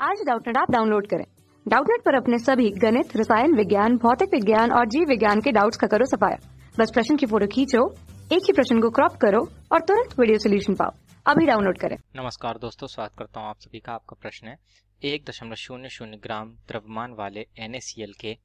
आज Doubtnut app download करें। Doubtnut पर अपने सभी गणित, रसायन विज्ञान, भौतिक विज्ञान और जीव विज्ञान के डाउट्स का करो सफाया। बस प्रश्न की फोटो खींचो, एक ही प्रश्न को क्रॉप करो और तुरंत वीडियो सोल्यूशन पाओ। अभी डाउनलोड करें। नमस्कार दोस्तों, स्वागत करता हूं आप सभी का। आपका प्रश्न है 1.00 ग्राम द्रव्यमान वाले NaCl के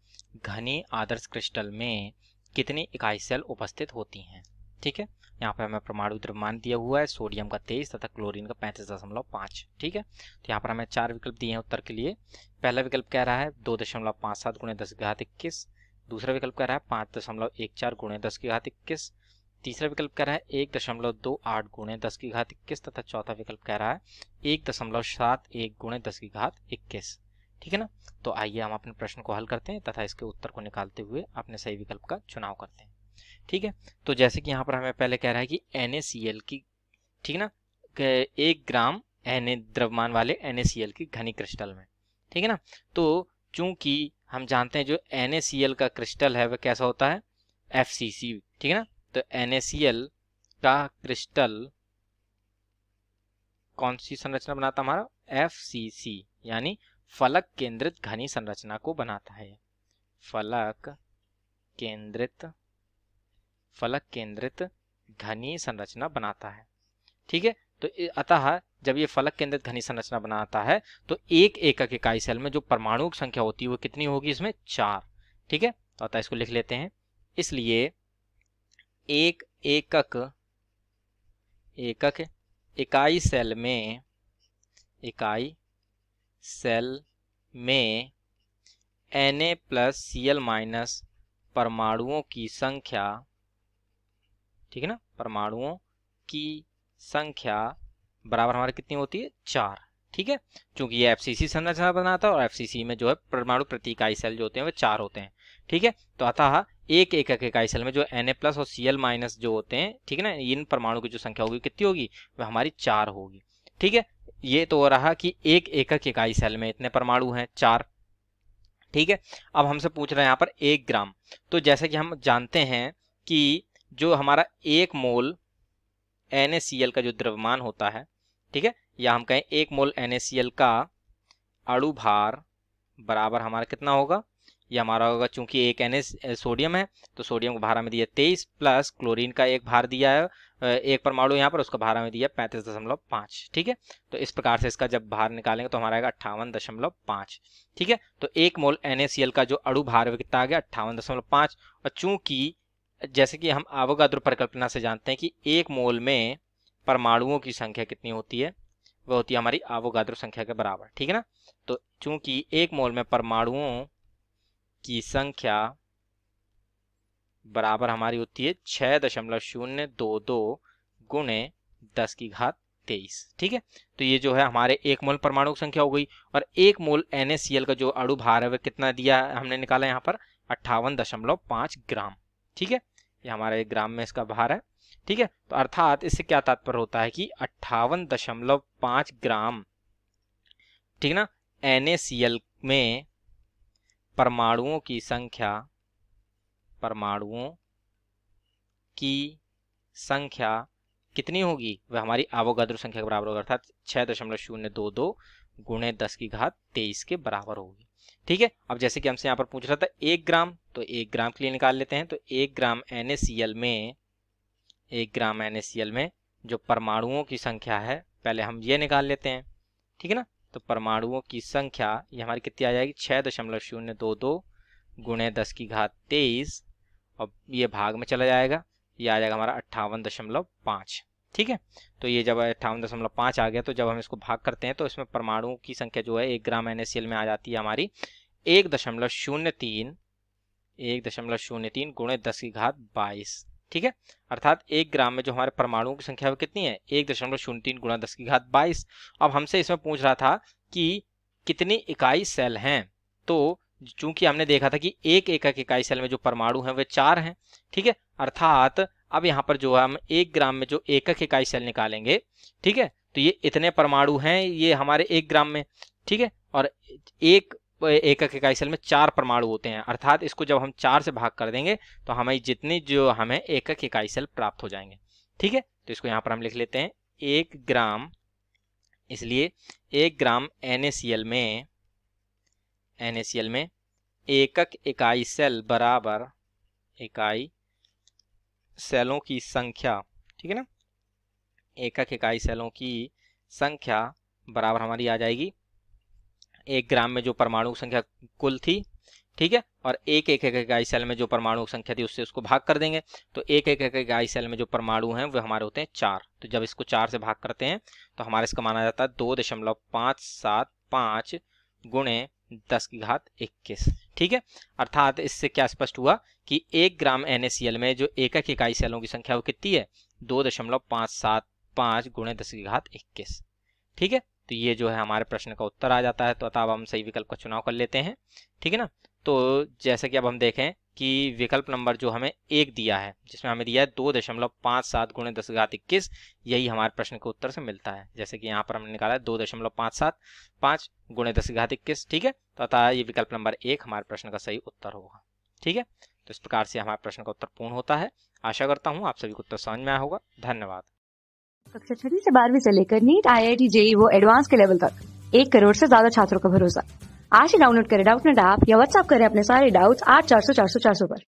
घनी आदर्श क्रिस्टल में कितनी इकाई सेल उपस्थित होती हैं। ठीक है, यहाँ पर हमें परमाणु द्रव्यमान दिया हुआ है, सोडियम का 23 तथा क्लोरीन का 35.5। ठीक है, तो यहाँ पर हमें 4 विकल्प दिए हैं उत्तर के लिए। पहला विकल्प कह रहा है 2.57 × 10⁻21, दूसरा विकल्प कह रहा है 5.14 × 10⁻21, तीसरा विकल्प कह रहा है 1.28 × 10⁻21 तथा चौथा विकल्प कह रहा है 1.71 × 10⁻21। ठीक है ना, तो आइए हम अपने प्रश्न को हल करते हैं तथा इसके उत्तर को निकालते हुए अपने सही विकल्प का चुनाव करते हैं। ठीक है, तो जैसे कि यहाँ पर हमें पहले कह रहा है कि NaCl की, ठीक है ना, 1 ग्राम द्रव्यमान वाले NaCl की घनी क्रिस्टल में, ठीक है ना, तो चूंकि हम जानते हैं जो NaCl का क्रिस्टल है वह कैसा होता है, FCC। ठीक है ना, तो NaCl का क्रिस्टल कौन सी संरचना बनाता है हमारा, FCC, यानी फलक केंद्रित घनी संरचना को बनाता है। फलक केंद्रित घनी संरचना बनाता है। ठीक है, तो अतः जब ये फलक केंद्रित घनी संरचना बनाता है तो एक एकक इकाई सेल में जो परमाणु की संख्या होती है वो कितनी होगी, इसमें 4। ठीक है, तो अतः इसको लिख लेते हैं। इसलिए एक एकक इकाई सेल में Na+Cl- परमाणुओं की संख्या, ठीक है ना, परमाणुओं की संख्या बराबर हमारे कितनी होती है, 4। ठीक है, क्योंकि ये FCC संरचना बनाता है और FCC में जो है परमाणु प्रति इकाई सेल जो होते हैं वे 4 होते हैं। ठीक है, तो अतः एक एकक इकाई सेल में जो Na+ और Cl- जो होते हैं, ठीक है ना, इन परमाणु की जो संख्या होगी कितनी होगी, वह हमारी 4 होगी। ठीक है, ये तो हो रहा कि एक एकक इकाई सेल में इतने परमाणु हैं, 4। ठीक है, अब हमसे पूछ रहे हैं यहाँ पर 1 ग्राम। तो जैसे कि हम जानते हैं कि जो हमारा 1 मोल NaCl का जो द्रव्यमान होता है, ठीक है, या हम कहें 1 मोल NaCl का अणु भार बराबर हमारा कितना होगा, ये हमारा होगा, चूंकि एक सोडियम है तो सोडियम का भार हमें दिया 23 प्लस क्लोरीन का एक भार दिया है, एक परमाणु यहाँ पर, उसका भार हमें दिया 35.5। ठीक है, तो इस प्रकार से इसका जब भार निकालेंगे तो हमारा आएगा 58.5। ठीक है, तो 1 मोल NaCl का जो अणु भार है कितना आ गया, 58.5। और चूंकि जैसे कि हम अवोगाद्रो परिकल्पना से जानते हैं कि 1 मोल में परमाणुओं की संख्या कितनी होती है, वह होती है हमारी अवोगाद्रो संख्या के बराबर। ठीक है ना, तो चूंकि 1 मोल में परमाणुओं की संख्या बराबर हमारी होती है 6.022 × 10⁻23। ठीक है, तो ये जो है हमारे 1 मोल परमाणु की संख्या हो गई। और 1 मोल NaCl का जो अणु भार है वह कितना दिया हमने निकाला यहाँ पर, 58.5 ग्राम। ठीक है, ये हमारे ग्राम में इसका भार है। ठीक है, तो अर्थात इससे क्या तात्पर्य होता है कि 58.5 ग्राम, ठीक ना, NaCl में परमाणुओं की कितनी होगी, वह हमारी अवोगाद्रो संख्या के बराबर होगी, अर्थात 6.022 × 10⁻23 के बराबर होगी। ठीक है, अब जैसे कि हमसे यहाँ पर पूछ रहा था 1 ग्राम, तो 1 ग्राम के लिए निकाल लेते हैं। तो 1 ग्राम NaCl में जो परमाणुओं की संख्या है, पहले हम ये निकाल लेते हैं। ठीक है ना, तो परमाणुओं की संख्या ये हमारी कितनी आ जाएगी, 6.022 × 10⁻23, और ये भाग में चला जाएगा, ये आ जाएगा हमारा 58.5। ठीक है, तो ये जब 58.5 आ गया तो जब हम इसको भाग करते हैं तो इसमें परमाणुओं की संख्या जो है 1 ग्राम NaCl में आ जाती है हमारी 1.03 × 10⁻22। ठीक है, अर्थात 1 ग्राम में जो हमारे परमाणुओं की संख्या है वो कितनी है, 1.03 × 10⁻22। अब हमसे इसमें पूछ रहा था कि कितनी इकाई सेल हैं, तो चूंकि हमने देखा था कि एक एकक इकाई सेल में जो परमाणु हैं वे 4 हैं। ठीक है, अर्थात अब यहाँ पर जो हम 1 ग्राम में जो एकक इकाई सेल निकालेंगे, ठीक है, तो ये इतने परमाणु हैं ये हमारे 1 ग्राम में। ठीक है, और एक एकक इकाई सेल में 4 परमाणु होते हैं, अर्थात इसको जब हम 4 से भाग कर देंगे तो हमें जितनी जो हमें एकक इकाई सेल प्राप्त हो जाएंगे। ठीक है, तो इसको यहाँ पर हम लिख लेते हैं 1 ग्राम इसलिए 1 ग्राम NaCl में एकक इकाई सेल बराबर इकाई सेलों की संख्या, ठीक है ना, एकक इकाई सेलों की संख्या बराबर हमारी आ जाएगी 1 ग्राम में जो परमाणु संख्या कुल थी, ठीक है, और एक इकाई सेल में जो परमाणु संख्या थी उससे उसको भाग कर देंगे। तो एक इकाई सेल में जो परमाणु हैं वो हमारे होते हैं 4। तो जब इसको 4 से भाग करते हैं तो हमारे इसका माना जाता है 2.575 गुणे 10⁻21, ठीक है। अर्थात इससे क्या स्पष्ट हुआ कि 1 ग्राम NaCl में जो एकक इकाई सेलों की संख्या वो कितनी है, 2.575 गुणे 10⁻21, ठीक है। तो ये जो है हमारे प्रश्न का उत्तर आ जाता है। तो अतः अब हम सही विकल्प का चुनाव कर लेते हैं, ठीक है ना। तो जैसे कि अब हम देखें कि विकल्प नंबर जो हमें 1 दिया है, जिसमें हमें दिया है 2.57 गुणे 10⁻21, यही हमारे प्रश्न के उत्तर से मिलता है। जैसे कि यहाँ पर हमने निकाला है 2.575 गुणे 10⁻21, ठीक है। तो अतः ये विकल्प नंबर 1 हमारे प्रश्न का सही उत्तर होगा, ठीक है। तो इस प्रकार से हमारे प्रश्न का उत्तर पूर्ण होता है। आशा करता हूँ आप सभी को उत्तर समझ में आया होगा। धन्यवाद। कक्षा 6वीं से 12वीं से लेकर नीट, IIT, JEE वो एडवांस के लेवल तक 1 करोड़ से ज्यादा छात्रों का भरोसा। आज ही डाउनलोड करें डाउटनेट ऐप या व्हाट्सएप करें अपने सारे डाउट्स 8400 400 400 पर।